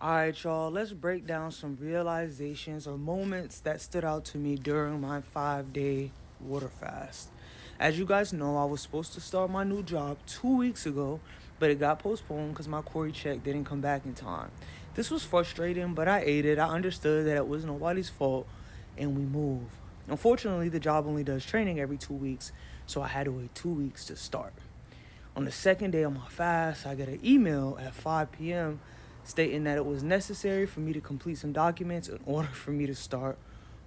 All right, y'all, let's break down some realizations or moments that stood out to me during my 5 day water fast. As you guys know, I was supposed to start my new job 2 weeks ago, but it got postponed because my Corey check didn't come back in time. This was frustrating, but I ate it. I understood that it was nobody's fault, and we moved. Unfortunately, the job only does training every 2 weeks, so I had to wait 2 weeks to start. On the second day of my fast, I get an email at 5 p.m. stating that it was necessary for me to complete some documents in order for me to start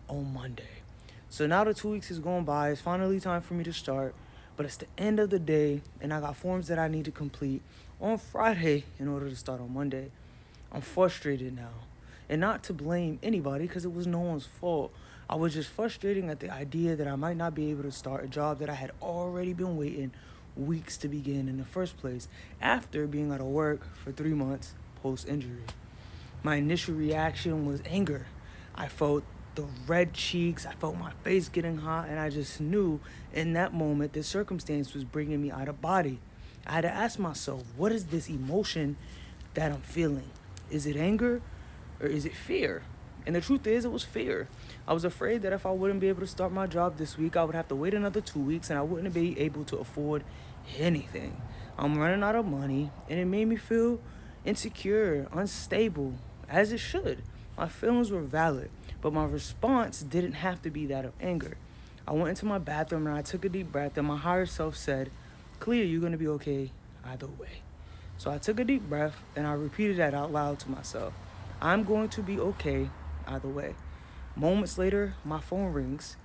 on Monday. So now the 2 weeks is going by. It's finally time for me to start, but it's the end of the day, and I got forms that I need to complete on Friday in order to start on Monday. I'm frustrated now, and not to blame anybody because it was no one's fault. I was just frustrated at the idea that I might not be able to start a job that I had already been waiting weeks to begin in the first place after being out of work for 3 months post-injury. My initial reaction was anger. I felt the red cheeks, I felt my face getting hot, and I just knew in that moment the circumstance was bringing me out of body. I had to ask myself, what is this emotion that I'm feeling? Is it anger or is it fear? And the truth is, it was fear. I was afraid that if I wouldn't be able to start my job this week, I would have to wait another 2 weeks and I wouldn't be able to afford anything. I'm running out of money, and it made me feel insecure, unstable, as it should. My feelings were valid, but my response didn't have to be that of anger. I went into my bathroom and I took a deep breath, and my higher self said, "Clear, you're going to be okay either way." So I took a deep breath and I repeated that out loud to myself. I'm going to be okay either way. Moments later, my phone rings.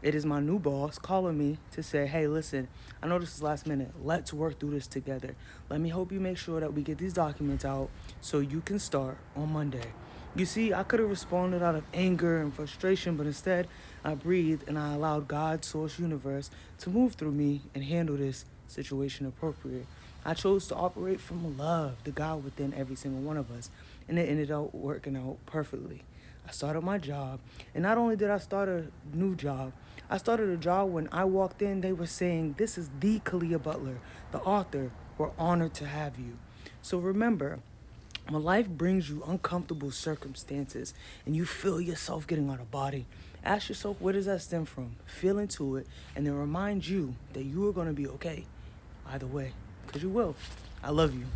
It is my new boss calling me to say, "Hey, listen, I know this is last minute. Let's work through this together. Let me help you make sure that we get these documents out so you can start on Monday." You see, I could have responded out of anger and frustration, but instead I breathed and I allowed God, Source, Universe to move through me and handle this situation appropriate. I chose to operate from love, the God within every single one of us, and it ended up working out perfectly. I started my job, and not only did I start a new job, I started a job when I walked in, they were saying, "This is the Kalia Butler, the author. We're honored to have you." So remember, when life brings you uncomfortable circumstances and you feel yourself getting out of body, ask yourself, where does that stem from? Feel into it, and then remind you that you are going to be okay either way, because you will. I love you.